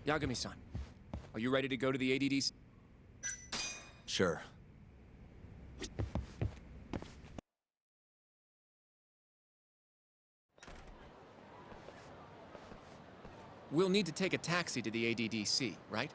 Yagami-san, are you ready to go to the ADDC? Sure. We'll need to take a taxi to the ADDC, right?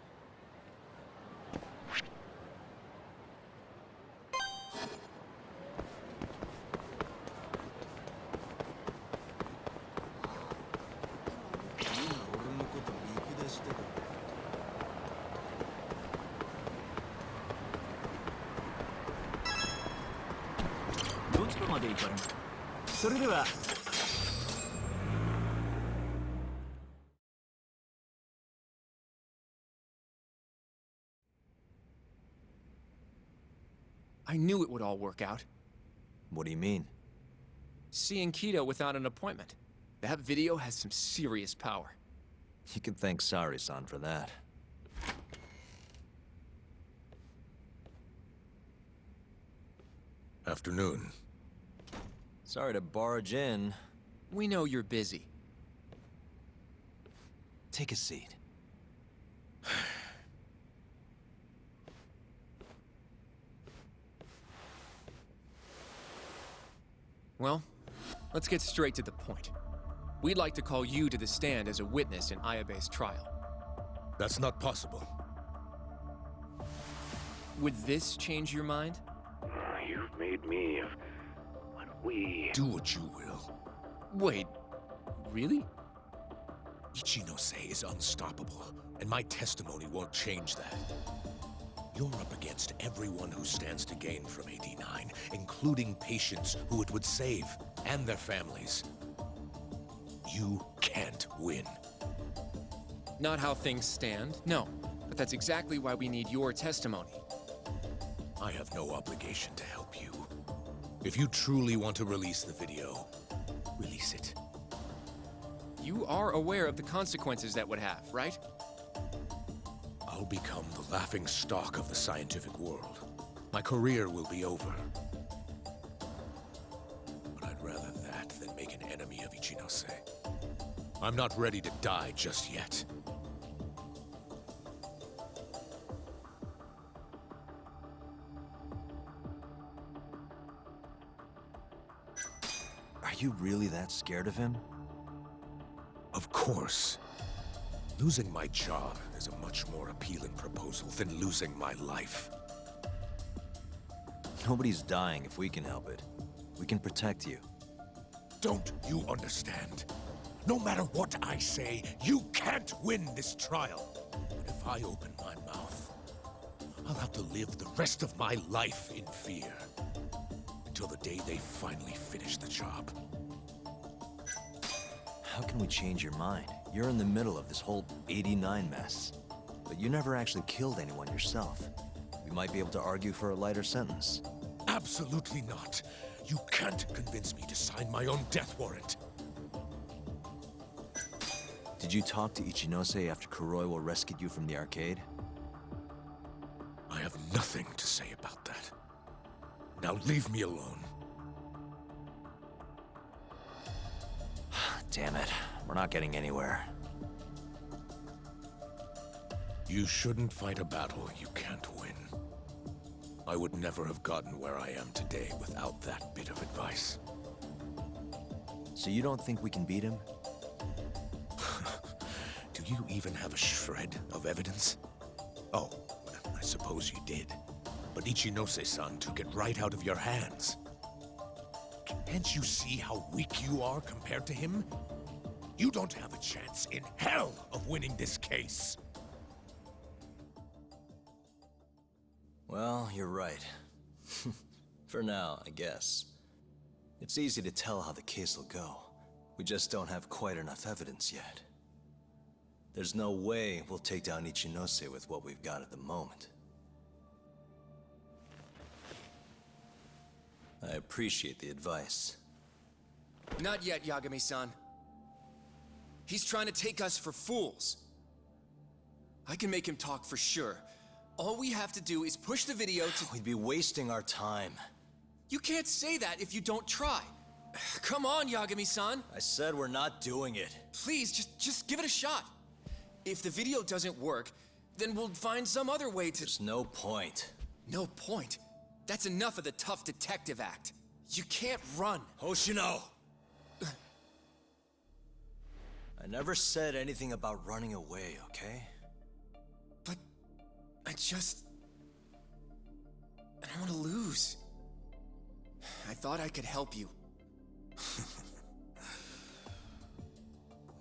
I knew it would all work out. What do you mean? Seeing Kido without an appointment. That video has some serious power. You can thank Sari-san for that. Afternoon. Sorry to barge in. We know you're busy. Take a seat. Well, let's get straight to the point. We'd like to call you to the stand as a witness in Ayabe's trial. That's not possible. Would this change your mind? You've made me of what we... Do what you will. Wait, really? Ichinose is unstoppable, and my testimony won't change that. You're up against everyone who stands to gain from AD9, including patients who it would save, and their families. You can't win. Not how things stand, no. But that's exactly why we need your testimony. I have no obligation to help you. If you truly want to release the video, release it. You are aware of the consequences that would have, right? I'll become the laughing stock of the scientific world. My career will be over. But I'd rather that than make an enemy of Ichinose. I'm not ready to die just yet. Are you really that scared of him? Of course. Losing my job is a much more appealing proposal than losing my life. Nobody's dying if we can help it. We can protect you. Don't you understand? No matter what I say, you can't win this trial. But if I open my mouth, I'll have to live the rest of my life in fear. Until the day they finally finish the job. How can we change your mind? You're in the middle of this whole 89 mess. But you never actually killed anyone yourself. We might be able to argue for a lighter sentence. Absolutely not. You can't convince me to sign my own death warrant. Did you talk to Ichinose after Kuroiwa rescued you from the arcade? I have nothing to say about that. Now leave me alone. Damn it. We're not getting anywhere. You shouldn't fight a battle you can't win. I would never have gotten where I am today without that bit of advice. So you don't think we can beat him? Do you even have a shred of evidence? Oh, I suppose you did. But Ichinose-san took it right out of your hands. Can't you see how weak you are compared to him? You don't have a chance in hell of winning this case. Well, you're right. For now, I guess. It's easy to tell how the case will go. We just don't have quite enough evidence yet. There's no way we'll take down Ichinose with what we've got at the moment. I appreciate the advice. Not yet, Yagami-san. He's trying to take us for fools. I can make him talk for sure. All we have to do is push the video to... We'd be wasting our time. You can't say that if you don't try. Come on, Yagami-san. I said we're not doing it. Please, just give it a shot. If the video doesn't work, then we'll find some other way to... There's no point. No point. That's enough of the tough detective act. You can't run. Hoshino! I never said anything about running away, okay? But I don't want to lose. I thought I could help you.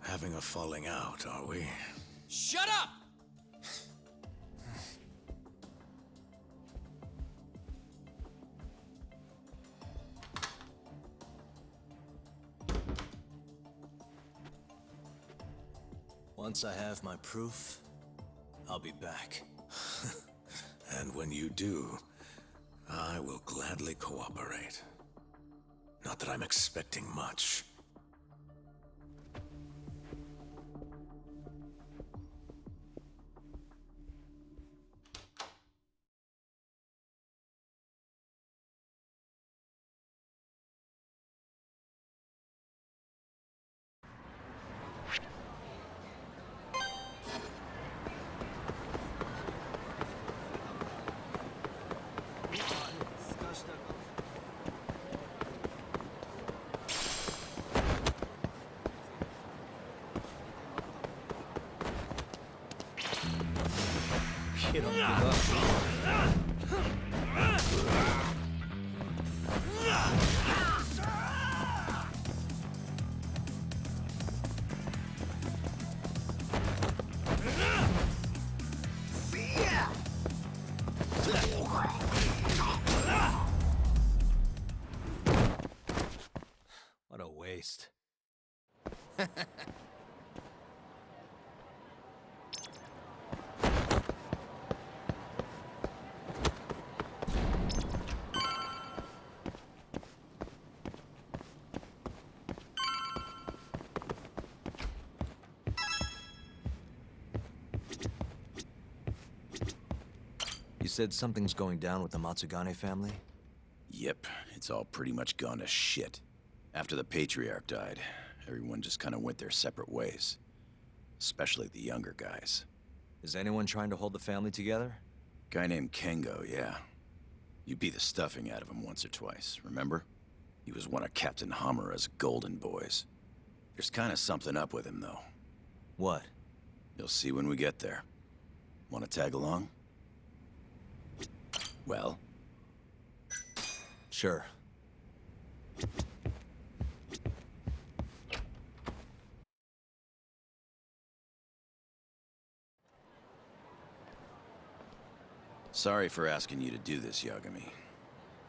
Having a falling out, are we? Shut up! Once I have my proof, I'll be back. And when you do, I will gladly cooperate. Not that I'm expecting much. You don't give up. What a waste. You said something's going down with the Matsugane family? Yep, it's all pretty much gone to shit. After the Patriarch died, everyone just kind of went their separate ways. Especially the younger guys. Is anyone trying to hold the family together? Guy named Kengo, yeah. You beat the stuffing out of him once or twice, remember? He was one of Captain Hamura's golden boys. There's kind of something up with him, though. What? You'll see when we get there. Want to tag along? Well? Sure. Sorry for asking you to do this, Yagami.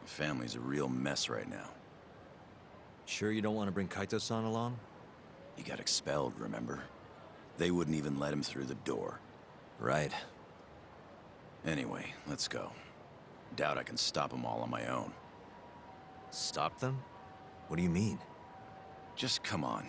The family's a real mess right now. Sure you don't want to bring Kaito-san along? He got expelled, remember? They wouldn't even let him through the door. Right. Anyway, let's go. Doubt I can stop them all on my own. Stop them? What do you mean? Just come on.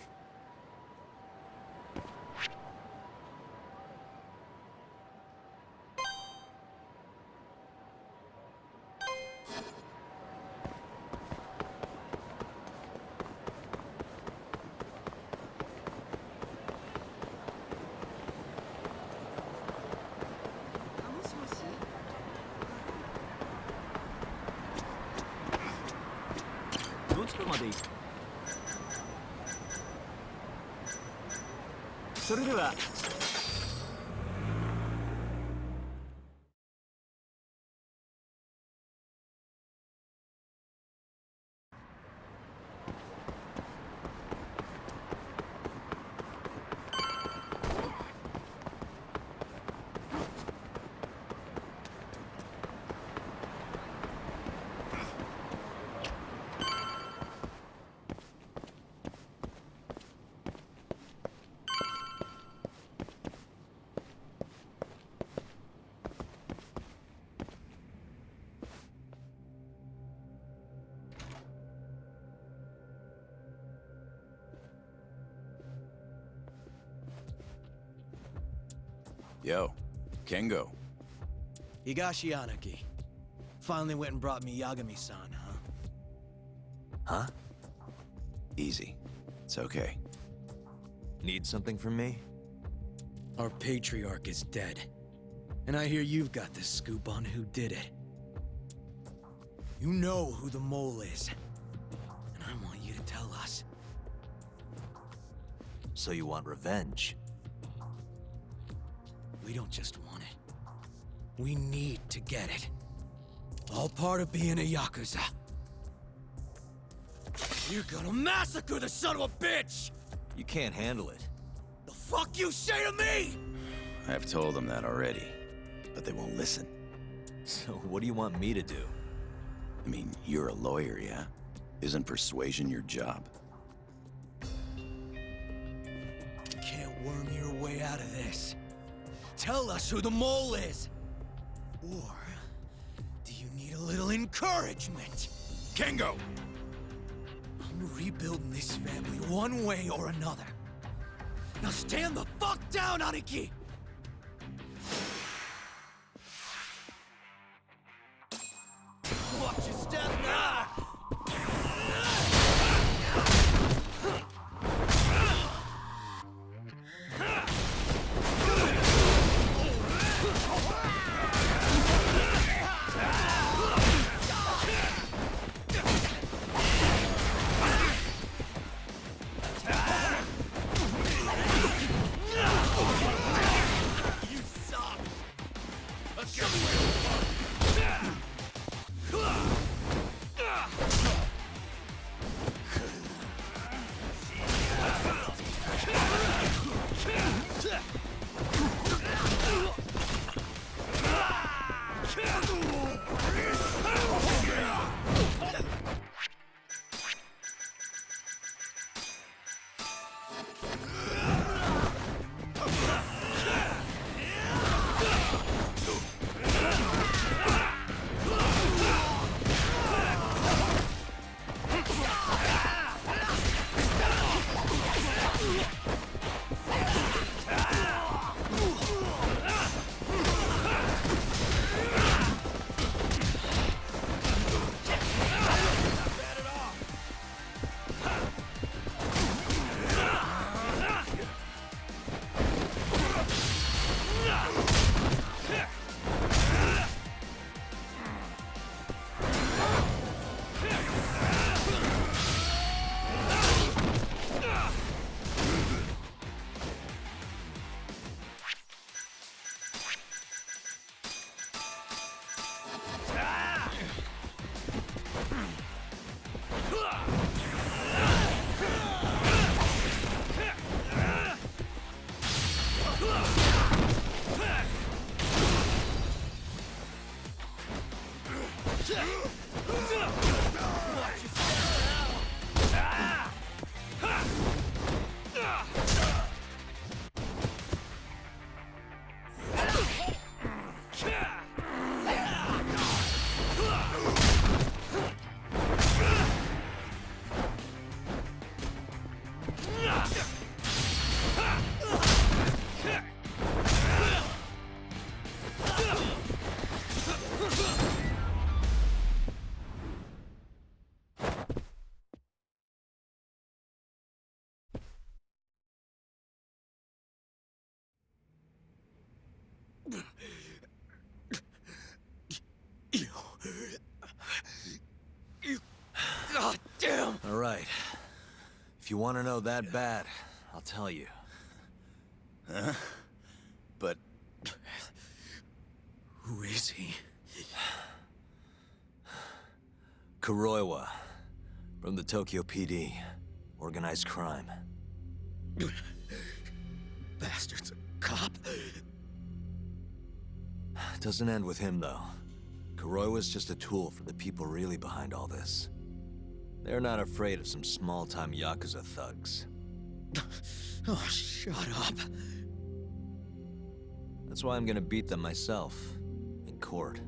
Yo, Kengo. Higashi Anaki. Finally went and brought me Yagami-san, huh? Huh? Easy. It's okay. Need something from me? Our patriarch is dead. And I hear you've got the scoop on who did it. You know who the mole is. And I want you to tell us. So you want revenge? We don't just want it. We need to get it. All part of being a Yakuza. You're gonna massacre the son of a bitch! You can't handle it. The fuck you say to me?! I've told them that already, but they won't listen. So what do you want me to do? I mean, you're a lawyer, yeah? Isn't persuasion your job? You can't worm your way out of this. Tell us who the mole is! Or do you need a little encouragement? Kengo! I'm rebuilding this family one way or another. Now stand the fuck down, Aniki! Watch your step now! You suck! Let's go! You... God damn! All right. If you want to know that bad, I'll tell you. Huh? But Who is he? Kuroiwa, from the Tokyo PD. Organized crime. Bastard's a cop. Doesn't end with him, though. Kuroiwa's just a tool for the people really behind all this. They're not afraid of some small-time Yakuza thugs. Oh, shut up. That's why I'm gonna beat them myself. In court.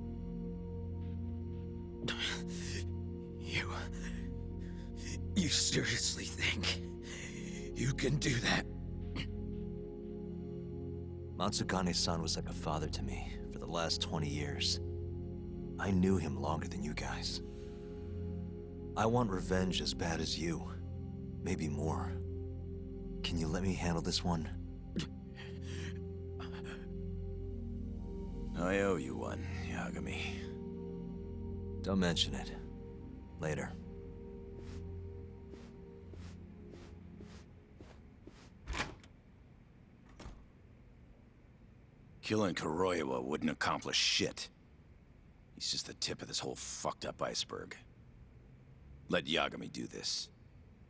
You seriously think you can do that? Matsukane-san was like a father to me for the last 20 years. I knew him longer than you guys. I want revenge as bad as you. Maybe more. Can you let me handle this one? I owe you one, Yagami. Don't mention it. Later. Killing Kuroiwa wouldn't accomplish shit. He's just the tip of this whole fucked up iceberg. Let Yagami do this.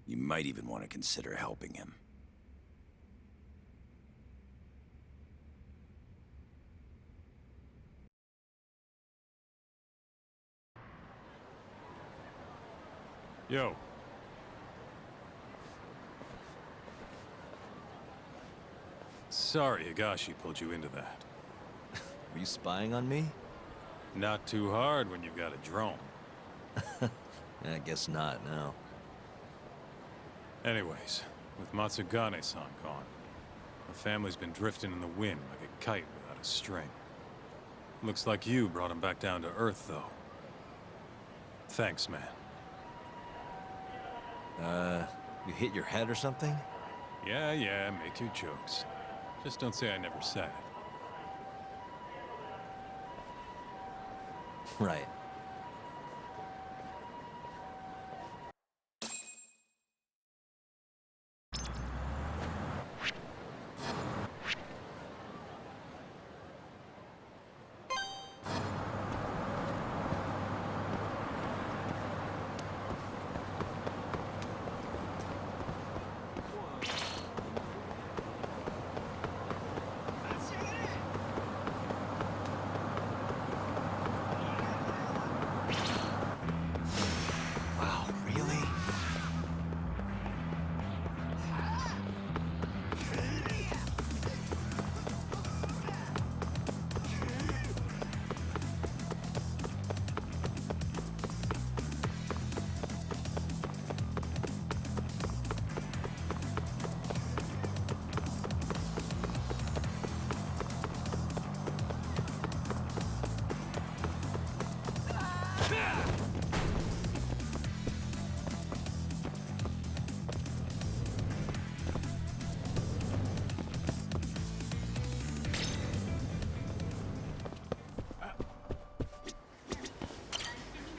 You might even want to consider helping him. Yo. Sorry Higashi pulled you into that. Were you spying on me? Not too hard when you've got a drone. I guess not, no. Anyways, with Matsugane-san gone, the family's been drifting in the wind like a kite without a string. Looks like you brought him back down to earth, though. Thanks, man. You hit your head or something? Yeah, make your jokes. Just don't say I never said it. Right. Wow, really?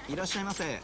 いらっしゃいませ。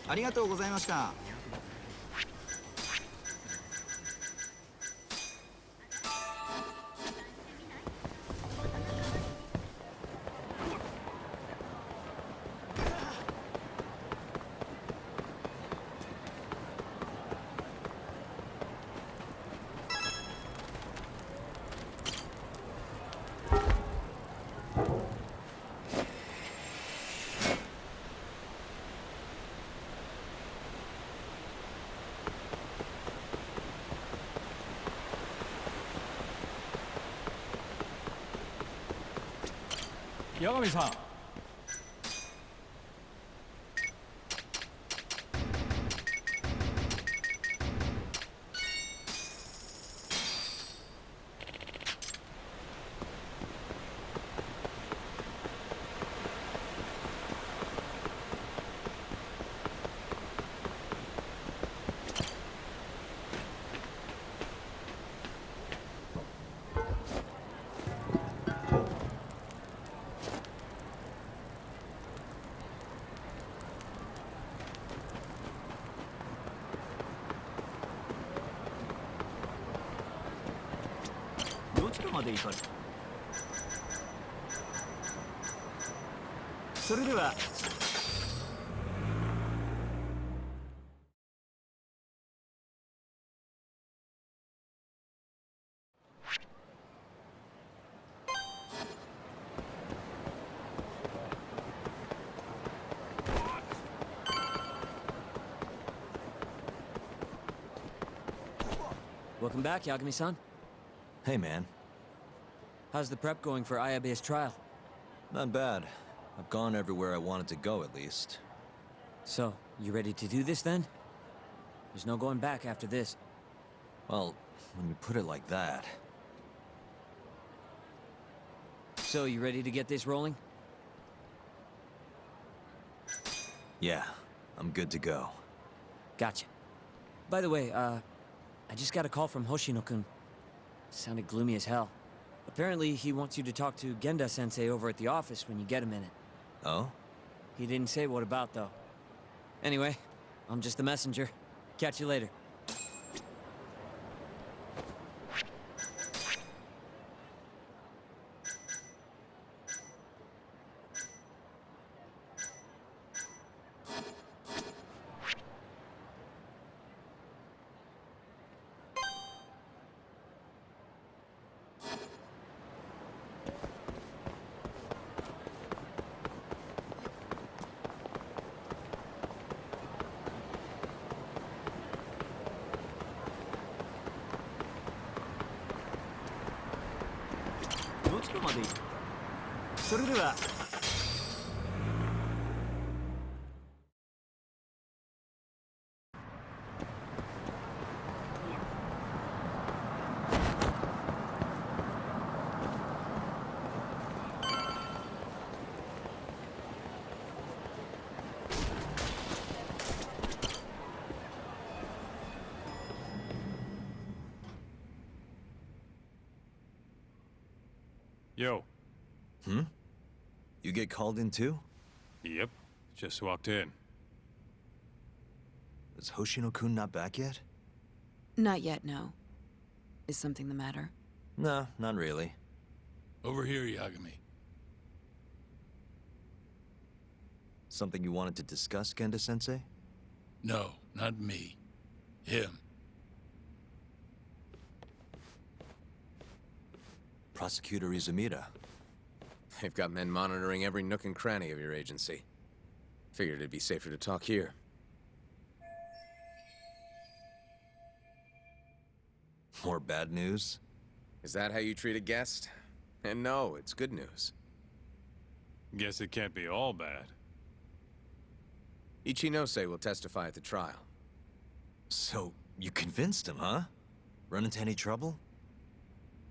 ありがとうございました。八神さん。どちらまで行かれる？それでは。Welcome back, Yagami-san. Hey, man. How's the prep going for Ayabe's trial? Not bad. I've gone everywhere I wanted to go, at least. So, you ready to do this then? There's no going back after this. Well, when you put it like that... So, you ready to get this rolling? Yeah, I'm good to go. Gotcha. By the way, I just got a call from Hoshino-kun. Sounded gloomy as hell. Apparently, he wants you to talk to Genda-sensei over at the office when you get a minute. Oh? He didn't say what about, though. Anyway, I'm just the messenger. Catch you later. Yo. You get called in too? Yep. Just walked in. Is Hoshino-kun not back yet? Not yet, no. Is something the matter? No, not really. Over here, Yagami. Something you wanted to discuss, Genda-sensei? No, not me. Him. Prosecutor Izumida. They've got men monitoring every nook and cranny of your agency. Figured it'd be safer to talk here. More bad news? Is that how you treat a guest? And no, it's good news. Guess it can't be all bad. Ichinose will testify at the trial. So, you convinced him, huh? Run into any trouble?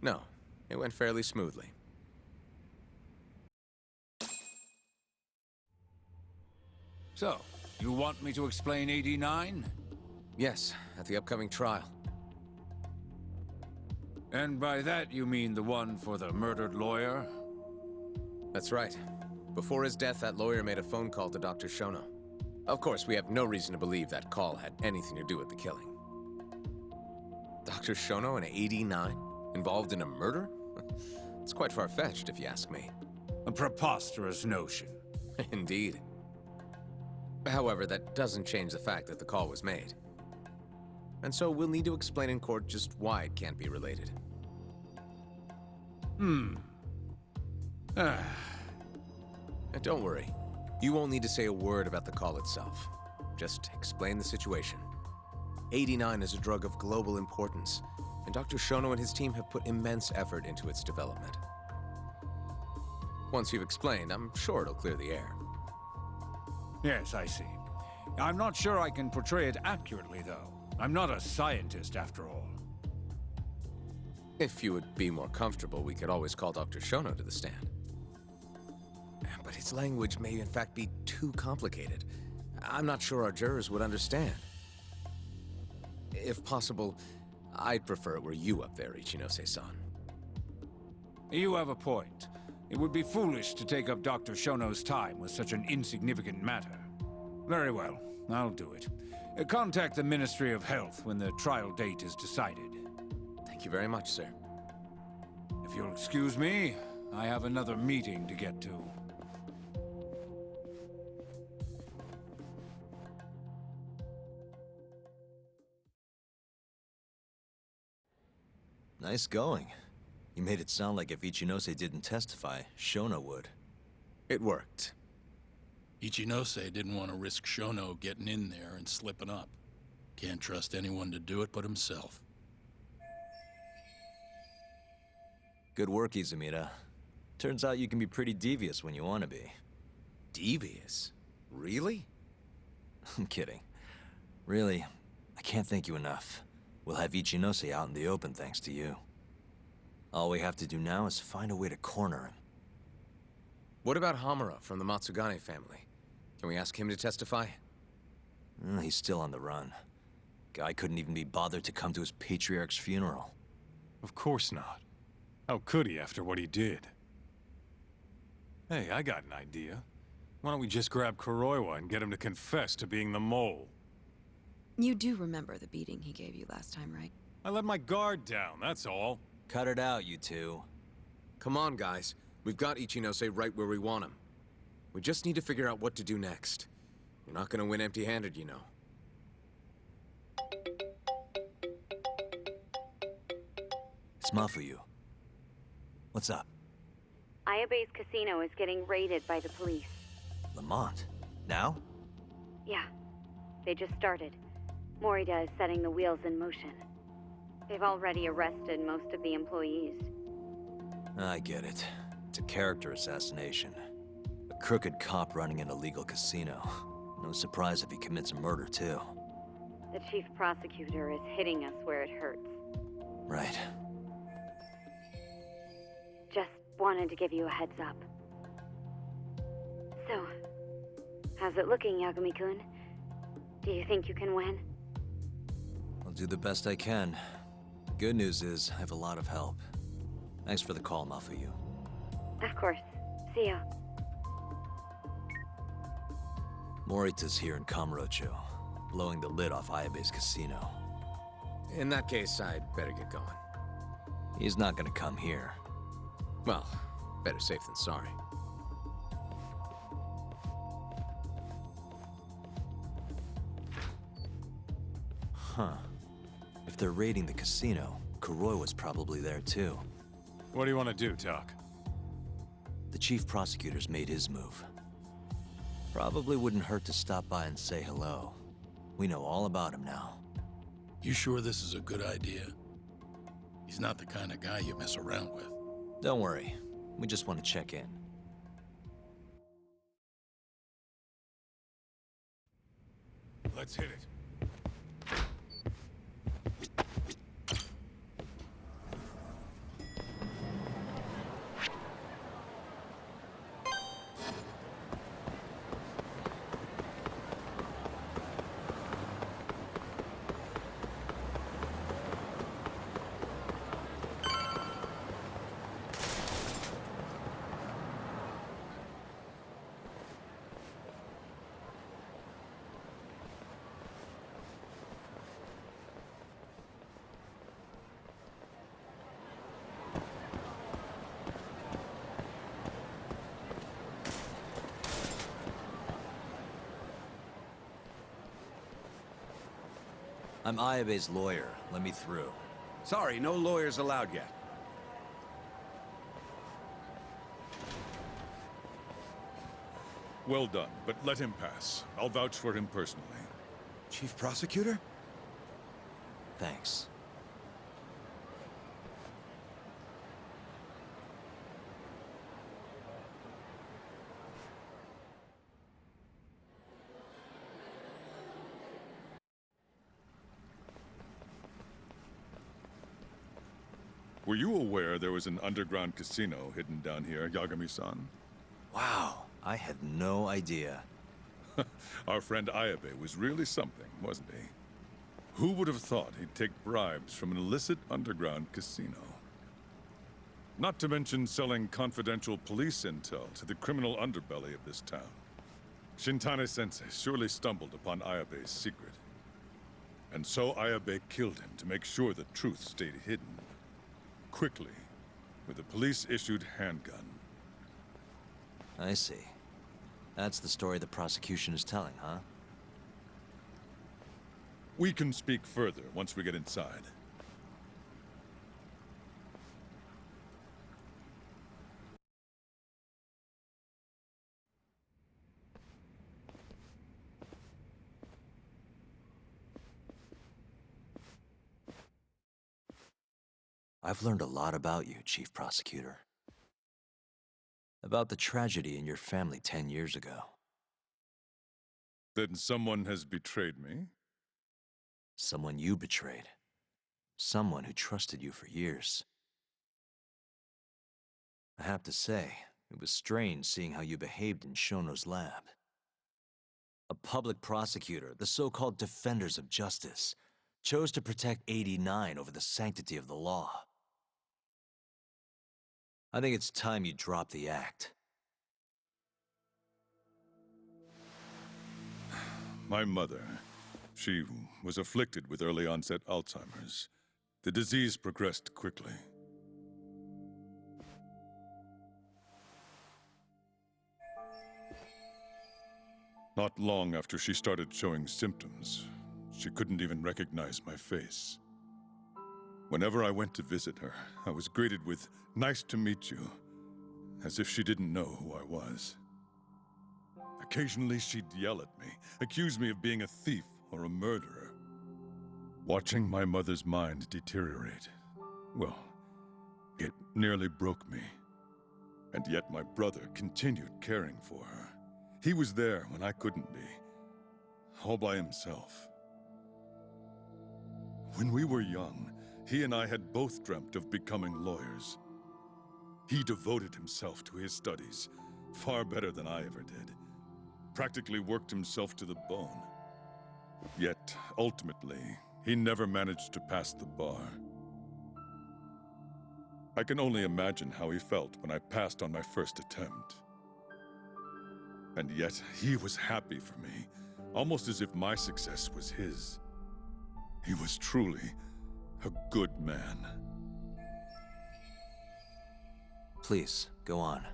No, it went fairly smoothly. So, you want me to explain 89? Yes, at the upcoming trial. And by that you mean the one for the murdered lawyer? That's right. Before his death, that lawyer made a phone call to Dr. Shono. Of course, we have no reason to believe that call had anything to do with the killing. Dr. Shono in 89? Involved in a murder? It's quite far-fetched, if you ask me. A preposterous notion. Indeed. However, that doesn't change the fact that the call was made. And so we'll need to explain in court just why it can't be related. And don't worry. You won't need to say a word about the call itself. Just explain the situation. 89 is a drug of global importance, and Dr. Shono and his team have put immense effort into its development. Once you've explained, I'm sure it'll clear the air. Yes, I see. I'm not sure I can portray it accurately, though. I'm not a scientist, after all. If you would be more comfortable, we could always call Dr. Shono to the stand. But his language may in fact be too complicated. I'm not sure our jurors would understand. If possible, I'd prefer it were you up there, Ichinose-san. You have a point. It would be foolish to take up Dr. Shono's time with such an insignificant matter. Very well, I'll do it. Contact the Ministry of Health when the trial date is decided. Thank you very much, sir. If you'll excuse me, I have another meeting to get to. Nice going. You made it sound like if Ichinose didn't testify, Shono would. It worked. Ichinose didn't want to risk Shono getting in there and slipping up. Can't trust anyone to do it but himself. Good work, Izumida. Turns out you can be pretty devious when you want to be. Devious? Really? I'm kidding. Really, I can't thank you enough. We'll have Ichinose out in the open thanks to you. All we have to do now is find a way to corner him. What about Hamura from the Matsugane family? Can we ask him to testify? He's still on the run. Guy couldn't even be bothered to come to his patriarch's funeral. Of course not. How could he after what he did? Hey, I got an idea. Why don't we just grab Kuroiwa and get him to confess to being the mole? You do remember the beating he gave you last time, right? I let my guard down, that's all. Cut it out, you two. Come on, guys. We've got Ichinose right where we want him. We just need to figure out what to do next. You're not gonna win empty-handed, you know. It's Mafuyu. What's up? Ayabe's casino is getting raided by the police. Lamont? Now? Yeah, they just started. Morita is setting the wheels in motion. They've already arrested most of the employees. I get it. It's a character assassination. A crooked cop running an illegal casino. No surprise if he commits a murder, too. The chief prosecutor is hitting us where it hurts. Right. Just wanted to give you a heads up. So, how's it looking, Yagami-kun? Do you think you can win? I'll do the best I can. The good news is, I have a lot of help. Thanks for the call, Mafuyu. Of course. See ya. Morita's here in Kamurocho, blowing the lid off Ayabe's casino. In that case, I'd better get going. He's not gonna come here. Well, better safe than sorry. Huh. If they're raiding the casino, Kuroiwa's probably there too. What do you want to do, Doc? The chief prosecutor's made his move. Probably wouldn't hurt to stop by and say hello. We know all about him now. You sure this is a good idea? He's not the kind of guy you mess around with. Don't worry. We just want to check in. Let's hit it. I'm Ayabe's lawyer. Let me through. Sorry, no lawyers allowed yet. Well done, but let him pass. I'll vouch for him personally. Chief Prosecutor? Thanks. Were you aware there was an underground casino hidden down here, Yagami-san? Wow, I had no idea. Our friend Ayabe was really something, wasn't he? Who would have thought he'd take bribes from an illicit underground casino? Not to mention selling confidential police intel to the criminal underbelly of this town. Shintane-sensei surely stumbled upon Ayabe's secret. And so Ayabe killed him to make sure the truth stayed hidden. Quickly, with a police-issued handgun. I see. That's the story the prosecution is telling, huh? We can speak further once we get inside. I've learned a lot about you, Chief Prosecutor. About the tragedy in your family 10 years ago. Then someone has betrayed me? Someone you betrayed. Someone who trusted you for years. I have to say, it was strange seeing how you behaved in Shono's lab. A public prosecutor, the so-called defenders of justice, chose to protect 89 over the sanctity of the law. I think it's time you drop the act. My mother, she was afflicted with early onset Alzheimer's. The disease progressed quickly. Not long after she started showing symptoms, she couldn't even recognize my face. Whenever I went to visit her, I was greeted with, "Nice to meet you," as if she didn't know who I was. Occasionally, she'd yell at me, accuse me of being a thief or a murderer. Watching my mother's mind deteriorate, well, it nearly broke me. And yet my brother continued caring for her. He was there when I couldn't be, all by himself. When we were young, he and I had both dreamt of becoming lawyers. He devoted himself to his studies, far better than I ever did. Practically worked himself to the bone. Yet, ultimately, he never managed to pass the bar. I can only imagine how he felt when I passed on my first attempt. And yet, he was happy for me, almost as if my success was his. He was truly a good man. Please, go on.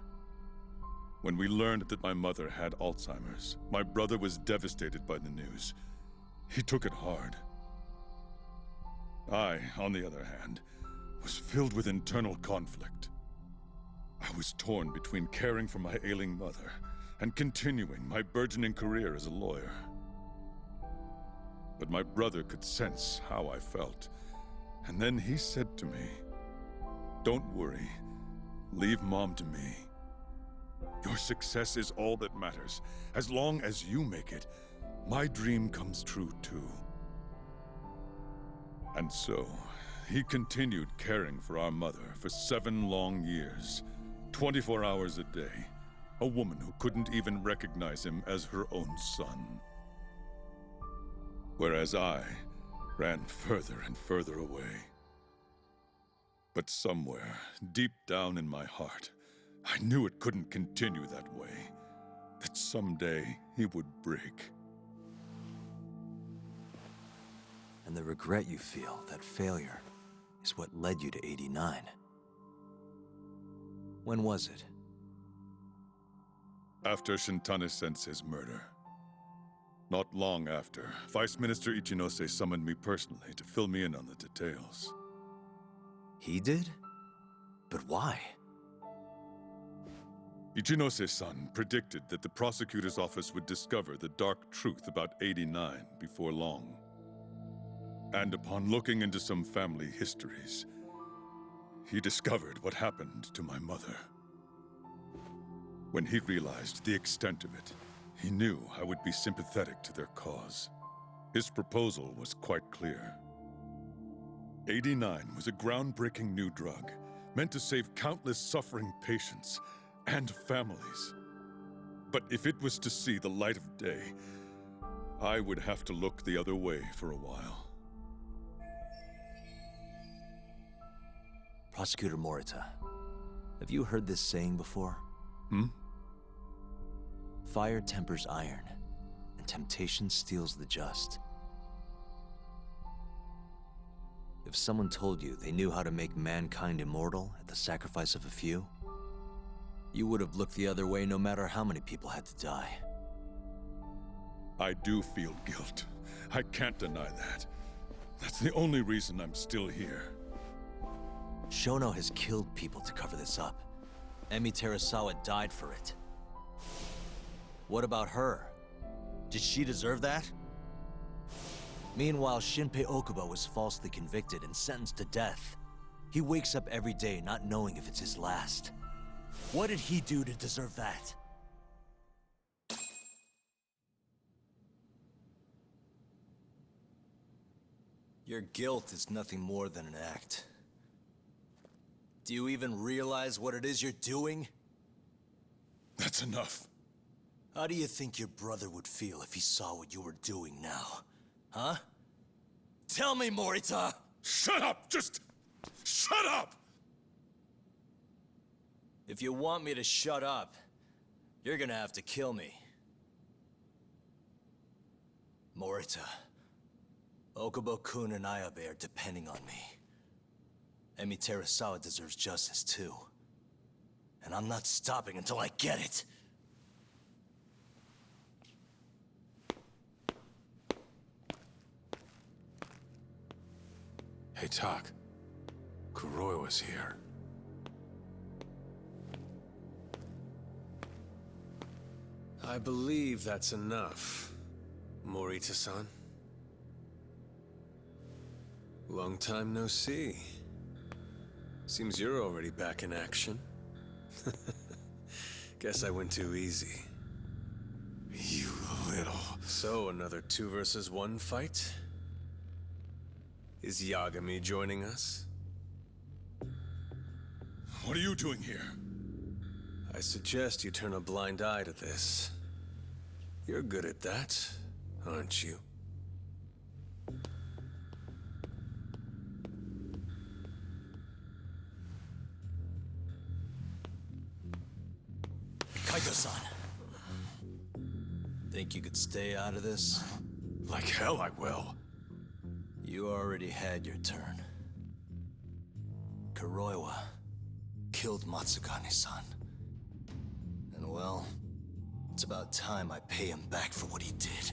When we learned that my mother had Alzheimer's, my brother was devastated by the news. He took it hard. I, on the other hand, was filled with internal conflict. I was torn between caring for my ailing mother and continuing my burgeoning career as a lawyer. But my brother could sense how I felt, and then he said to me, "Don't worry, leave Mom to me. Your success is all that matters. As long as you make it, my dream comes true too." And so, he continued caring for our mother for 7 long years, 24 hours a day, a woman who couldn't even recognize him as her own son. Whereas I ran further and further away. But somewhere, deep down in my heart, I knew it couldn't continue that way, that someday he would break. And the regret you feel, that failure, is what led you to 89. When was it? After Shintane-sensei's murder. Not long after, Vice Minister Ichinose summoned me personally to fill me in on the details. He did? But why? Ichinose-san predicted that the prosecutor's office would discover the dark truth about 89 before long. And upon looking into some family histories, he discovered what happened to my mother. When he realized the extent of it, he knew I would be sympathetic to their cause. His proposal was quite clear. 89 was a groundbreaking new drug, meant to save countless suffering patients and families. But if it was to see the light of day, I would have to look the other way for a while. Prosecutor Morita, have you heard this saying before? Fire tempers iron, and temptation steals the just. If someone told you they knew how to make mankind immortal at the sacrifice of a few, you would have looked the other way no matter how many people had to die. I do feel guilt. I can't deny that. That's the only reason I'm still here. Shono has killed people to cover this up. Emi Terasawa died for it. What about her? Did she deserve that? Meanwhile, Shinpei Okuba was falsely convicted and sentenced to death. He wakes up every day not knowing if it's his last. What did he do to deserve that? Your guilt is nothing more than an act. Do you even realize what it is you're doing? That's enough. How do you think your brother would feel if he saw what you were doing now? Huh? Tell me, Morita! Shut up! Just shut up! If you want me to shut up, you're gonna have to kill me. Morita, Okubo-kun and Ayabe are depending on me. Emi Terasawa deserves justice too. And I'm not stopping until I get it. Hey, Tak. Kuroiwa's here. I believe that's enough, Morita-san. Long time no see. Seems you're already back in action. Guess I went too easy. You little... So, another 2 versus 1 fight? Is Yagami joining us? What are you doing here? I suggest you turn a blind eye to this. You're good at that, aren't you? Kaito-san. Think you could stay out of this? Like hell I will. You already had your turn. Kuroiwa killed Matsugane-san. And well, it's about time I pay him back for what he did.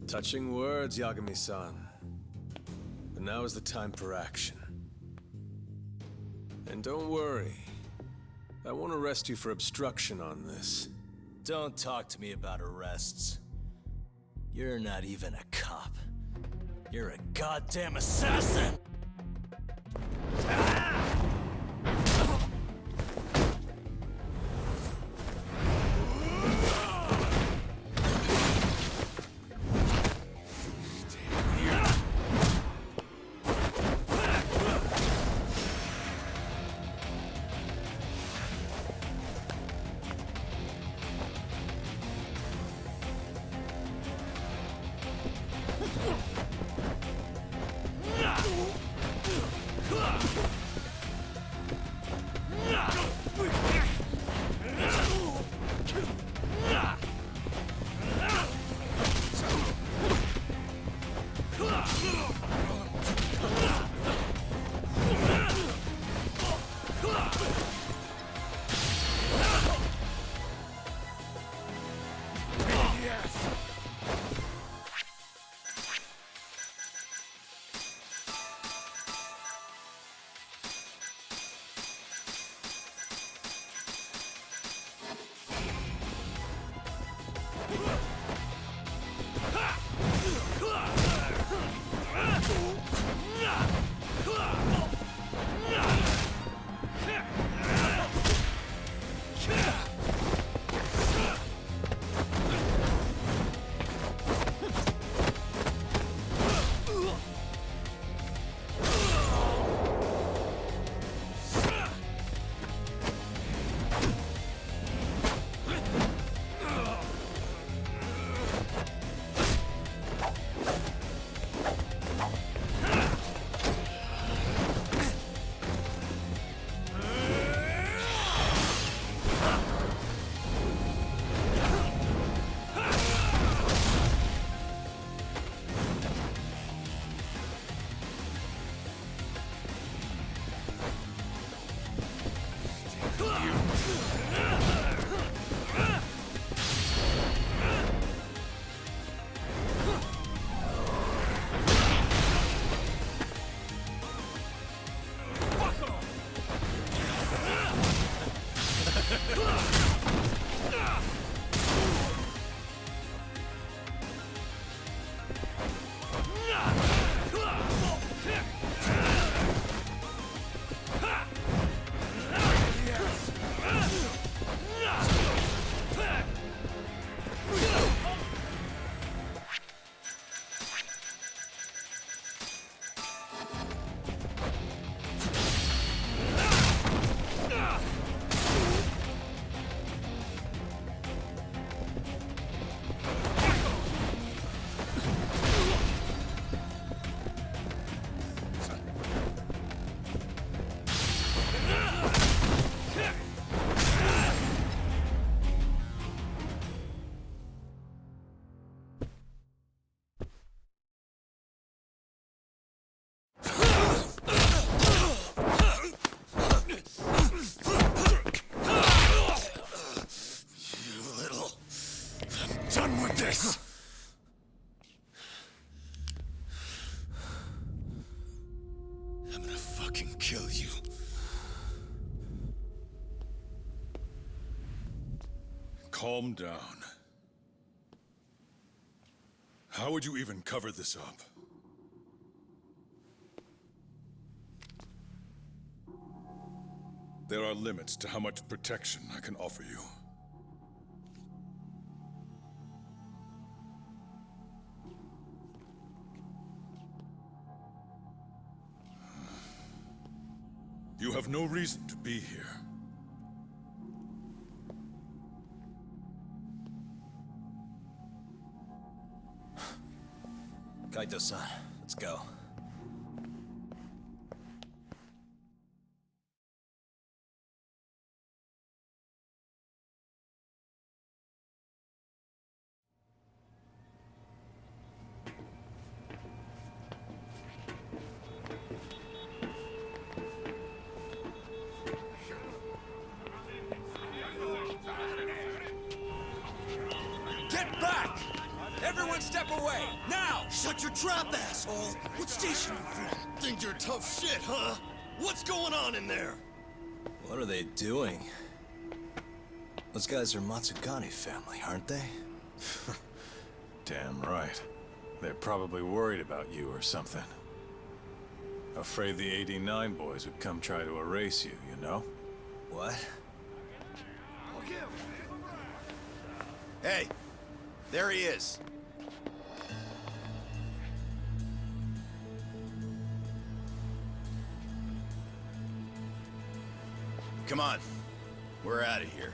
Touching words, Yagami-san. But now is the time for action. And don't worry. I won't arrest you for obstruction on this. Don't talk to me about arrests. You're not even a cop. You're a goddamn assassin! calm down. How would you even cover this up? There are limits to how much protection I can offer you. You have no reason to be here. Kaito-san, let's go. Get back! Everyone step away, now! Shut your trap, asshole! What station you from? Think you're tough shit, huh? What's going on in there? What are they doing? Those guys are Matsugane family, aren't they? Damn right. They're probably worried about you or something. Afraid the 89 boys would come try to erase you, you know? What? Hey! There he is! Come on. We're out of here.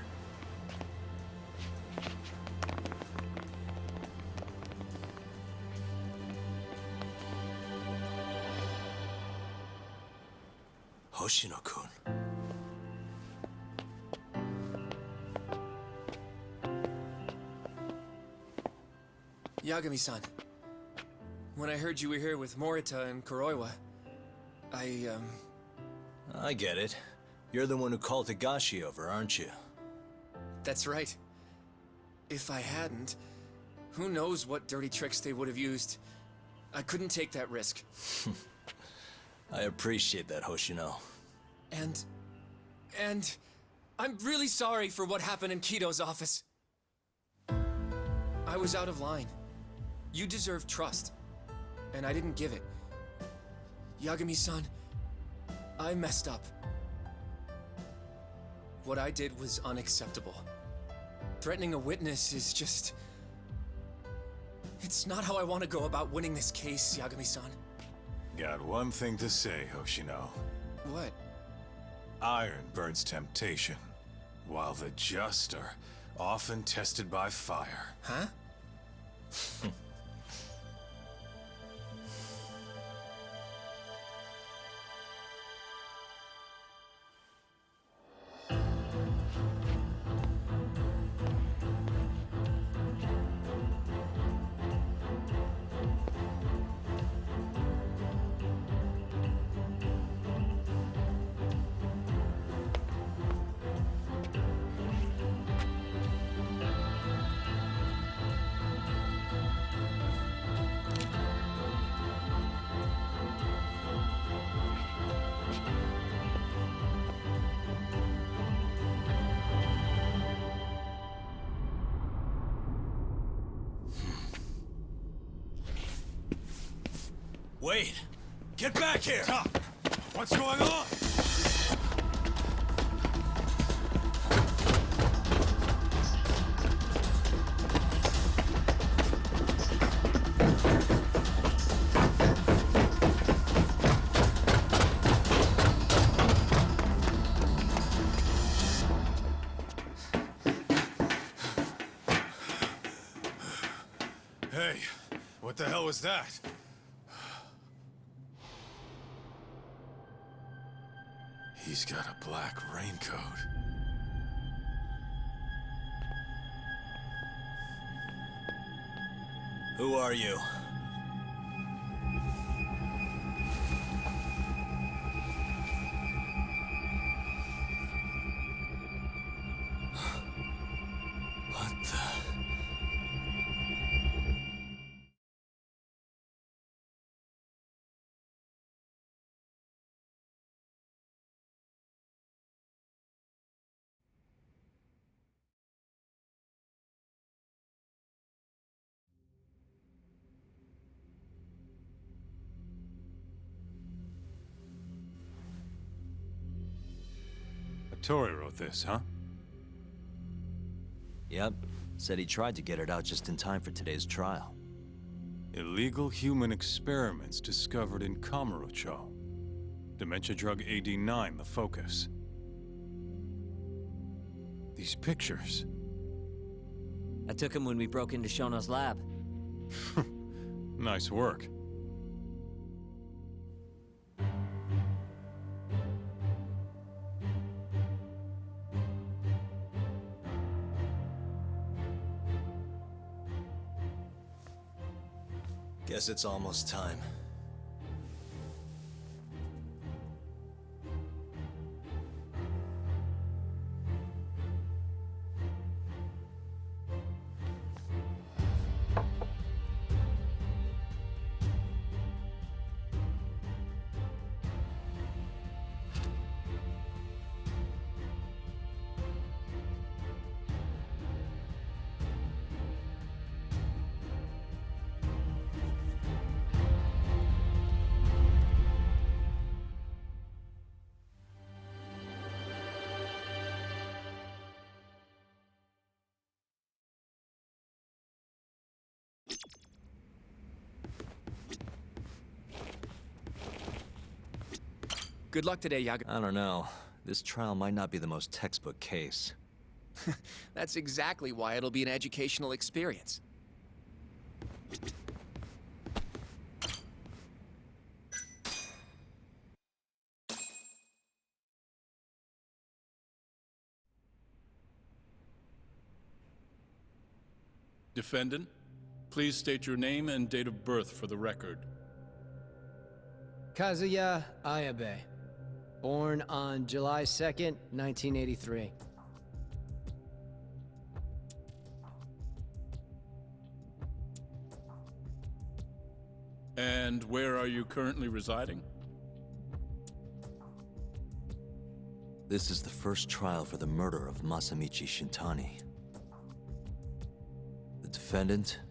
Hoshino-kun. Yagami-san. When I heard you were here with Morita and Kuroiwa, I get it. You're the one who called Higashi over, aren't you? That's right. If I hadn't, who knows what dirty tricks they would have used. I couldn't take that risk. I appreciate that, Hoshino. And I'm really sorry for what happened in Kido's office. I was out of line. You deserve trust, and I didn't give it. Yagami-san, I messed up. What I did was unacceptable. Threatening a witness is just... It's not how I want to go about winning this case, Yagami-san. Got one thing to say, Hoshino. What? Iron burns temptation, while the just are often tested by fire. Huh? Wait! Get back here! What's going on? Hey, what the hell was that? He's got a black raincoat. Who are you? Tori wrote this, huh? Yep. Said he tried to get it out just in time for today's trial. Illegal human experiments discovered in Kamurocho. Dementia drug AD9, the focus. These pictures. I took him when we broke into Shono's lab. Nice work. Guess it's almost time. Good luck today, Yaga. I don't know. This trial might not be the most textbook case. That's exactly why it'll be an educational experience. Defendant, please state your name and date of birth for the record. Kazuya Ayabe. Born on July 2nd, 1983. And where are you currently residing? This is the first trial for the murder of Masamichi Shintani. The defendant,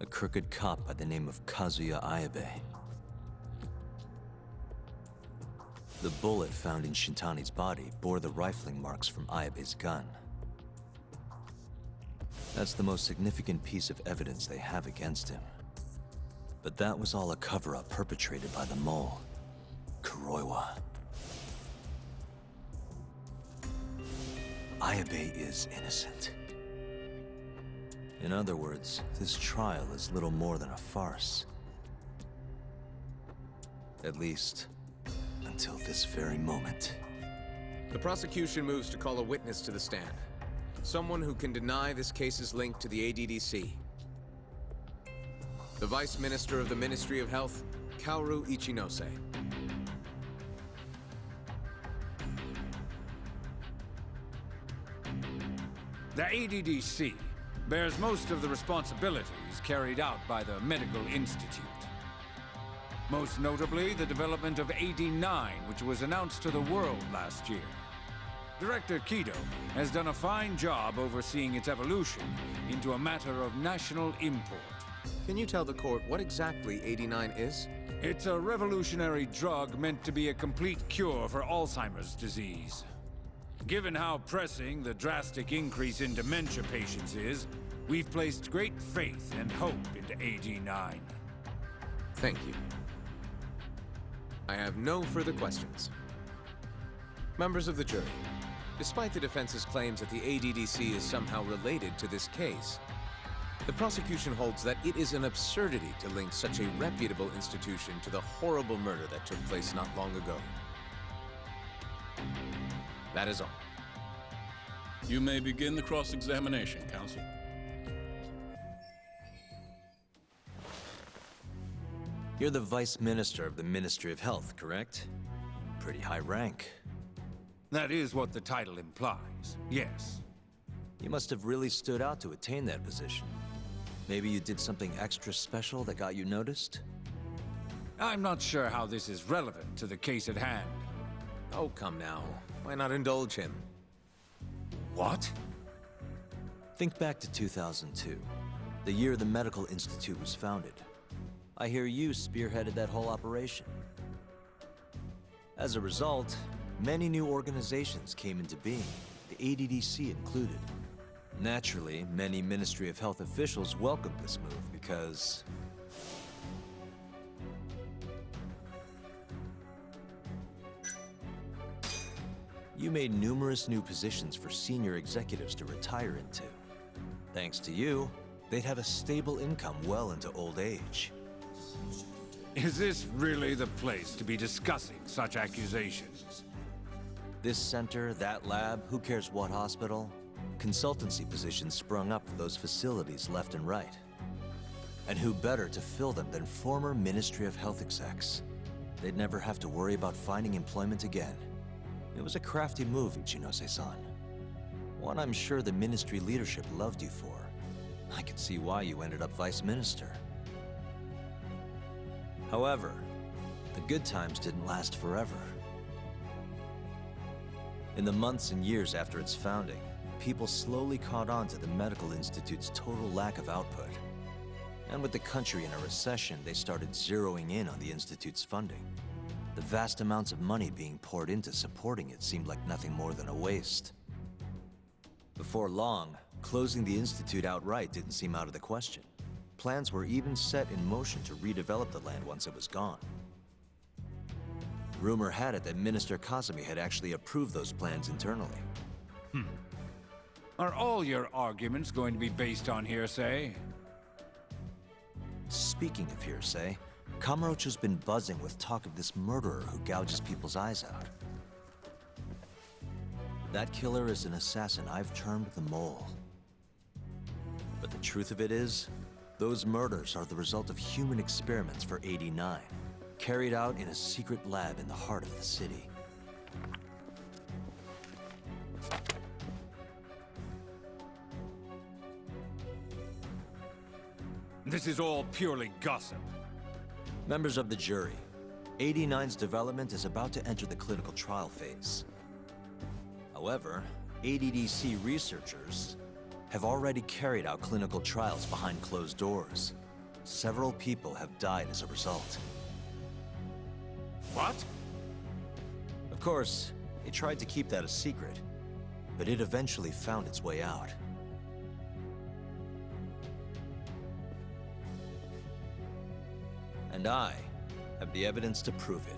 a crooked cop by the name of Kazuya Ayabe. The bullet found in Shintani's body bore the rifling marks from Ayabe's gun. That's the most significant piece of evidence they have against him. But that was all a cover-up perpetrated by the mole, Kuroiwa. Ayabe is innocent. In other words, this trial is little more than a farce. At least, until this very moment. The prosecution moves to call a witness to the stand. Someone who can deny this case's link to the ADDC. The Vice Minister of the Ministry of Health, Kaoru Ichinose. The ADDC bears most of the responsibilities carried out by the Medical Institute. Most notably, the development of AD9, which was announced to the world last year. Director Kido has done a fine job overseeing its evolution into a matter of national import. Can you tell the court what exactly AD9 is? It's a revolutionary drug meant to be a complete cure for Alzheimer's disease. Given how pressing the drastic increase in dementia patients is, we've placed great faith and hope into AD9. Thank you. I have no further questions. Members of the jury, despite the defense's claims that the ADDC is somehow related to this case, the prosecution holds that it is an absurdity to link such a reputable institution to the horrible murder that took place not long ago. That is all. You may begin the cross-examination, counsel. You're the Vice Minister of the Ministry of Health, correct? Pretty high rank. That is what the title implies, yes. You must have really stood out to attain that position. Maybe you did something extra special that got you noticed? I'm not sure how this is relevant to the case at hand. Oh, come now. Why not indulge him? What? Think back to 2002, the year the Medical Institute was founded. I hear you spearheaded that whole operation. As a result, many new organizations came into being, the ADDC included. Naturally, many Ministry of Health officials welcomed this move because... you made numerous new positions for senior executives to retire into. Thanks to you, they'd have a stable income well into old age. Is this really the place to be discussing such accusations? This center, that lab, who cares what hospital? Consultancy positions sprung up for those facilities left and right. And who better to fill them than former Ministry of Health execs? They'd never have to worry about finding employment again. It was a crafty move, Ichinose-san. One I'm sure the ministry leadership loved you for. I could see why you ended up vice minister. However, the good times didn't last forever. In the months and years after its founding, people slowly caught on to the medical institute's total lack of output. And with the country in a recession, they started zeroing in on the institute's funding. The vast amounts of money being poured into supporting it seemed like nothing more than a waste. Before long, closing the institute outright didn't seem out of the question. Plans were even set in motion to redevelop the land once it was gone. Rumor had it that Minister Kazumi had actually approved those plans internally. Are all your arguments going to be based on hearsay? Speaking of hearsay, Kamurocho's been buzzing with talk of this murderer who gouges people's eyes out. That killer is an assassin I've termed the Mole. But the truth of it is, those murders are the result of human experiments for 89, carried out in a secret lab in the heart of the city. This is all purely gossip. Members of the jury, 89's development is about to enter the clinical trial phase. However, ADDC researchers have already carried out clinical trials behind closed doors. Several people have died as a result. What? Of course, they tried to keep that a secret, but it eventually found its way out. And I have the evidence to prove it.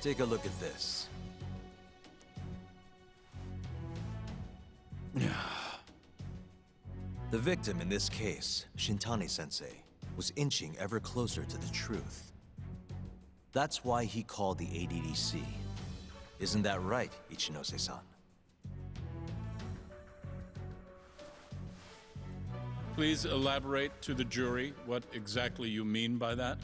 Take a look at this. The victim in this case, Shintani-sensei, was inching ever closer to the truth. That's why he called the ADDC. Isn't that right, Ichinose-san? Please elaborate to the jury what exactly you mean by that.